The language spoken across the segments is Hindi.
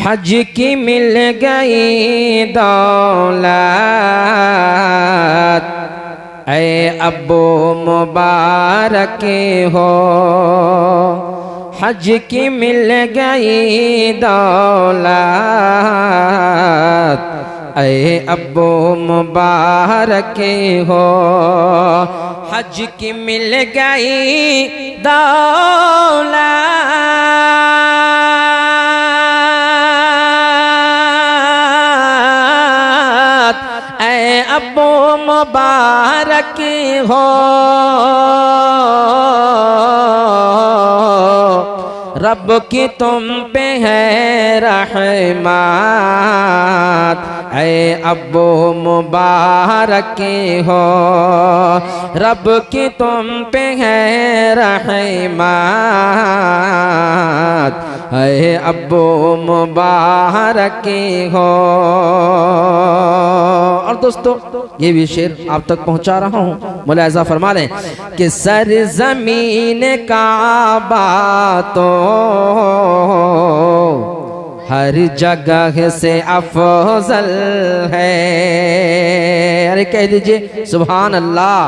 हज की मिल गई दौलत, ऐ अब्बू मुबारक हो। हज की मिल गई दौलत, ऐ अब्बू मुबारक हो। हज की मिल गई दौलत, ऐ अब्बू मुबारक हो। रब की तुम पे है रहमत, ऐ अब्बू मुबारक हो। रब की तुम पे है रहमत, ऐ अब्बू मुबारक हो। और दोस्तों ये भी शेर आप तक पहुंचा रहा हूँ, मुलाहिज़ा फरमा लें कि सर ज़मीन काबा तो हर जगह से अफजल है। अरे कह दीजिए सुभान अल्लाह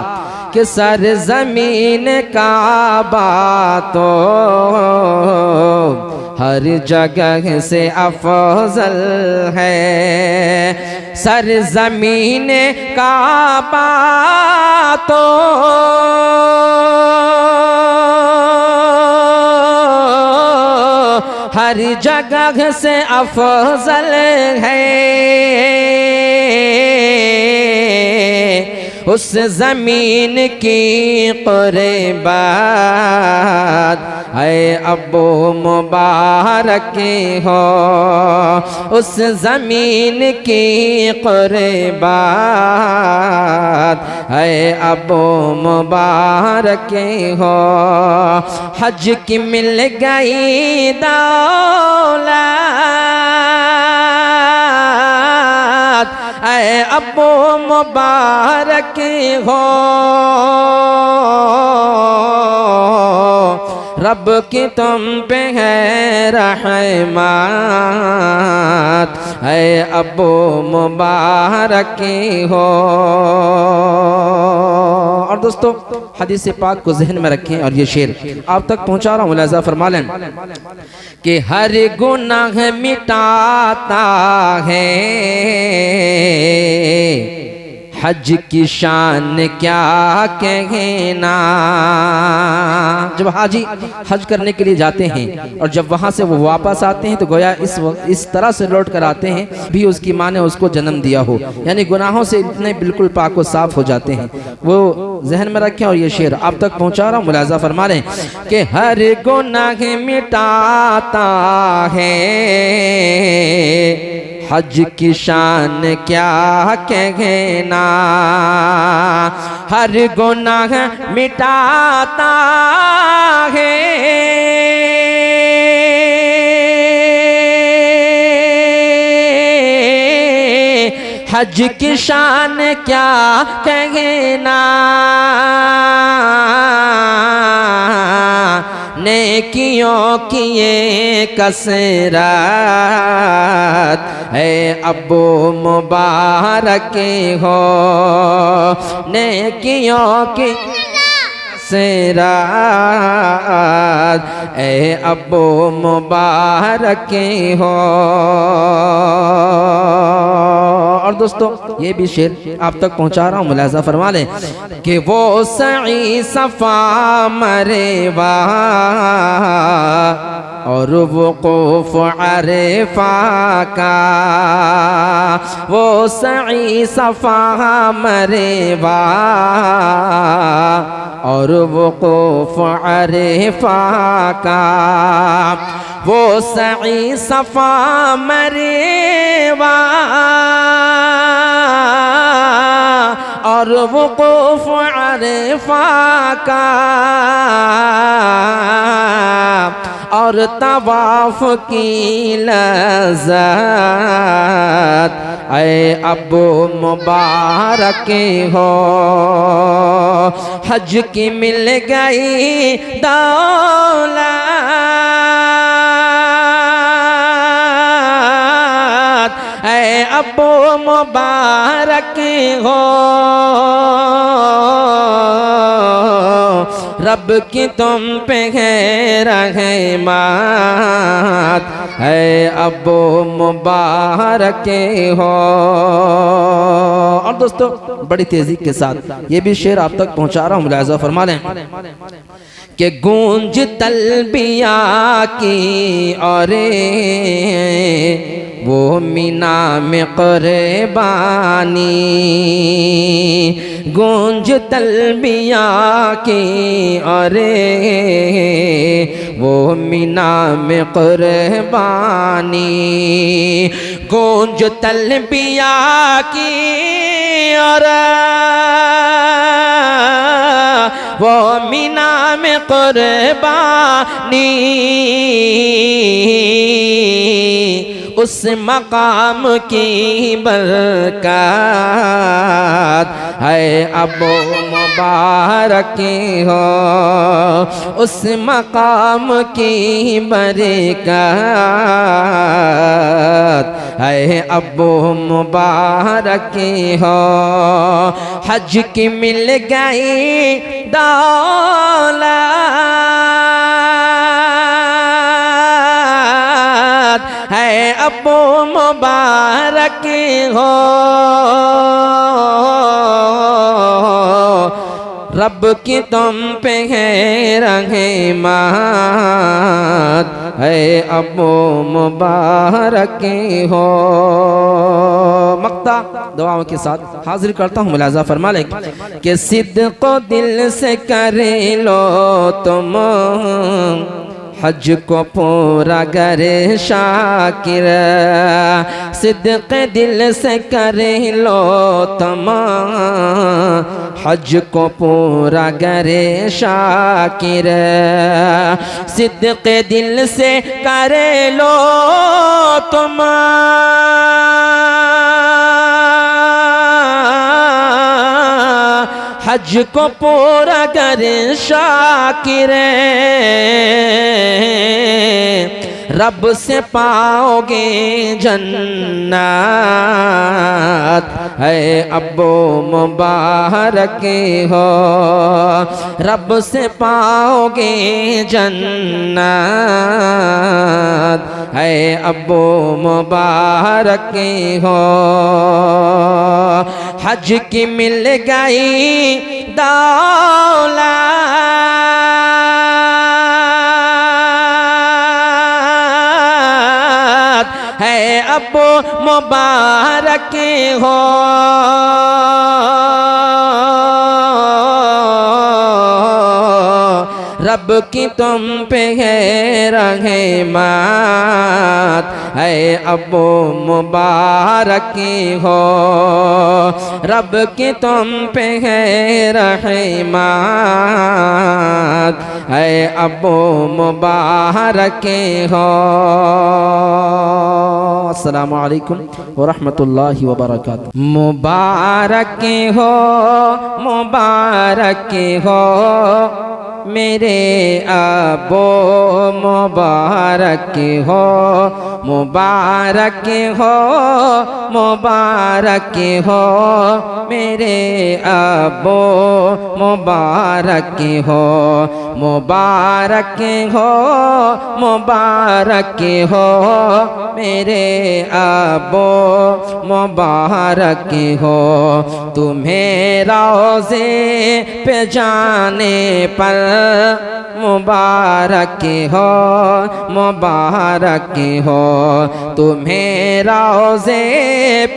कि सर ज़मीन काबा तो हर जगह से अफजल है। सर ज़मीन काबा तो हर जगह से अफजल है। उस ज़मीन की क़ुर्बात, ऐ अब्बू मुबारक हो। उस ज़मीन की क़ुर्बात, ऐ अब्बू मुबारक हो। हज की मिल गई दौलत, ऐ अब्बू मुबारक हो। रब की तुम पे है रहमत, ऐ अब्बू मुबारक हो। और दोस्तों हदीस पाक को जहन में रखें और ये शेर आप तक पहुंचा रहा हूँ, मुलाहिज़ा फरमा लें कि हर गुनाह मिटाता है हज की शान क्या कहना। जब हाजी हज करने के लिए जाते हैं और जब वहाँ से वो वापस आते हैं तो गोया इस तरह से लौट कर आते हैं भी उसकी माँ ने उसको जन्म दिया हो, यानी गुनाहों से इतने बिल्कुल पाक व साफ हो जाते हैं। वो जहन में रखें और ये शेर आप तक पहुँचा रहा हूँ, मुलाहिज़ा फरमा लें कि हर गुनाह मिटाता है हज की शान क्या कहना। हर गुनाह मिटाता है हज की शान क्या कहना। नेकियों की ये कसरत, ऐ अब्बू मुबारक हो। नेकियों की कसरत, ऐ अब्बू मुबारक हो। और दोस्तों ये भी शेर आप तक पहुंचा रहा हूँ, मुलाहिज़ा फरमा लें कि वो सई सफ़ा मरेवा और वक़ूफ़ अरफ़ा का। वो सई सफ़ा मरेवा और वक़ूफ़ अरफ़ा का। वो सई सफ़ा मरेवा और वक़ूफ़ अरफ़ा का और तवाफ़ की लज़्ज़त, ऐ अब्बू मुबारक हो। हज की मिल गई दौलत, अब्बू मुबारक हो, रब की तुम पे है रहमत, है अब्बू मुबारक हो। और दोस्तों बड़ी तेजी के साथ ये भी शेर आप तक पहुंचा रहा हूं, मुलाहिज़ा फरमा लें कि गूंज तलबिया की और वो मीना में कुर्बानी, गूंज तलबिया की और वो मीना में कुर्बानी, गूंज तलबिया की और वो मीना में कुर्बानी, उस मकाम की बरकत है अब्बू मुबारक हो, उस मकाम की बरकत है अब्बू मुबारक हो। हज की मिल गई दौलत, है अब्बू मुबारक हो, रब की तुम पे है रहमत, है अब्बू मुबारक हो। मक्ता दुआओं के साथ हाजिर करता हूँ, मुलाहिज़ा फरमा लें कि सिद्क़ दिल से कर लो तुम हज को पूरा कर शाकिर, सिद्क़ दिल से कर लो तुम हज को पूरा कर शाकिर, सिद्क़ दिल से कर लो तुम हज को पूरा कर शाकिर, रब से पाओगे जन्नत, है अब्बू मुबारक हो, रब से पाओगे जन्नत, है अब्बू मुबारक हो। हज की मिल गई दौलत, है अब्बू मुबारक हो, रब की तुम पे है रहमत, है अब्बू मुबारक हो, रब की तुम पे है रहमत, है अब्बू मुबारक हो। अस्सलामु अलैकुम व रहमतुल्लाहि व बरकातुहू। मुबारक हो, मुबारक हो मेरे अब्बू मुबारक हो, मुबारक हो, मुबारक हो मेरे अब्बू मुबारक हो, मुबारक हो, मुबारक हो मेरे अब्बू मुबारक हो। तुम्हें रोज़े पे जाने पर मुबारक हो, मुबारक हो, तुम्हें रोज़े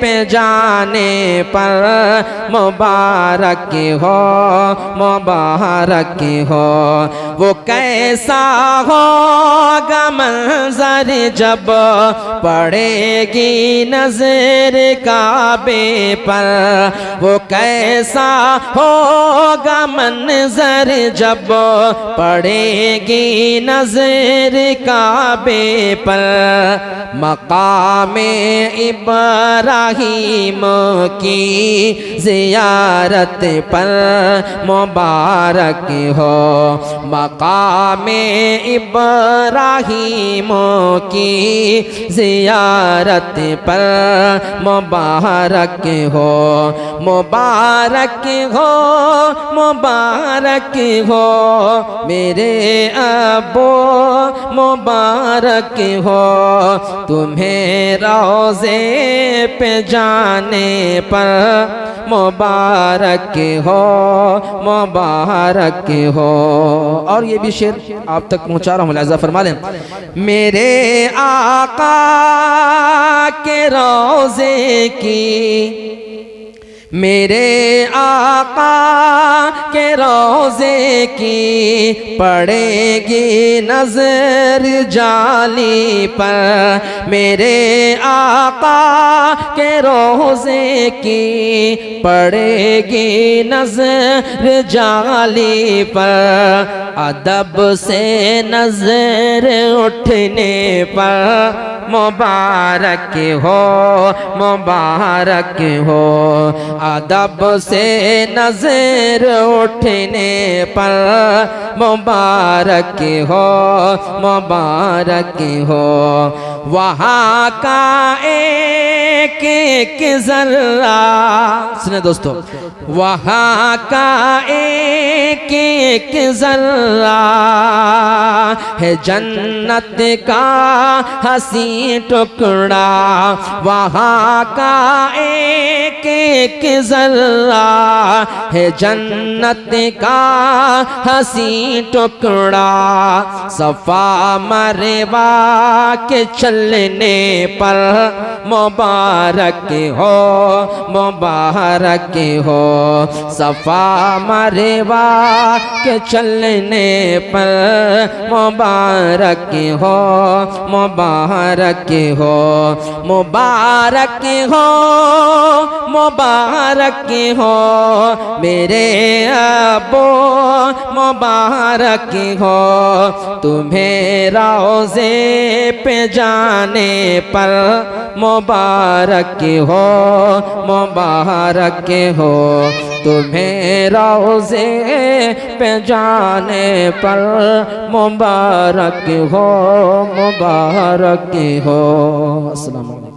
पे जाने पर मुबारक हो, मुबारक हो। वो कैसा होगा मंज़र जब पड़ेगी नज़र काबे पर, वो कैसा होगा मंज़र जब पड़ेगी नजर काबे पर, मकामे इब्राहीम की जियारत पर मुबारक हो, मकामे इब्राहीम की जियारत पर मुबारक हो, मुबारक हो, मुबारक हो मेरे अबो, मुबारक हो तुम्हें रोज़े पे जाने पर, मुबारक हो, मुबारक हो। और ये भी शेर आप तक पहुंचा रहा हूँ, मुलाज़ा फरमा लें। मेरे आका के रोज़े की, मेरे आका के रोज़े की पड़ेगी नजर जाली पर, मेरे आका के रोज़े की पड़ेगी नजर जाली पर, अदब से नजर उठने पर मुबारक हो, मुबारक हो, अदब से नजर उठने पर मुबारक हो, मुबारक हो। वहाँ का एक एक जर्रा, सुने दोस्तों, वहाँ का एक एक जर्रा है जन्नत का हसी टुकड़ा, वहाँ का एक एक जर्रा है जन्नत का हसी टुकड़ा, सफा मरवा के चलने पर मुबारक हो, मुबारक हो, सफा मरवा के चलने पर मुबारक हो, मुबारक हो, मुबारक हो, मुबारक हो मेरे अबो, मुबारक हो तुम्हें रोज़े पे जाने पर, मुबारक हो, मुबारक हो तुम्हें रोज़े पे जाने पर, मुबारक हो, मुबारक हो। अस्सलाम वालेकुम।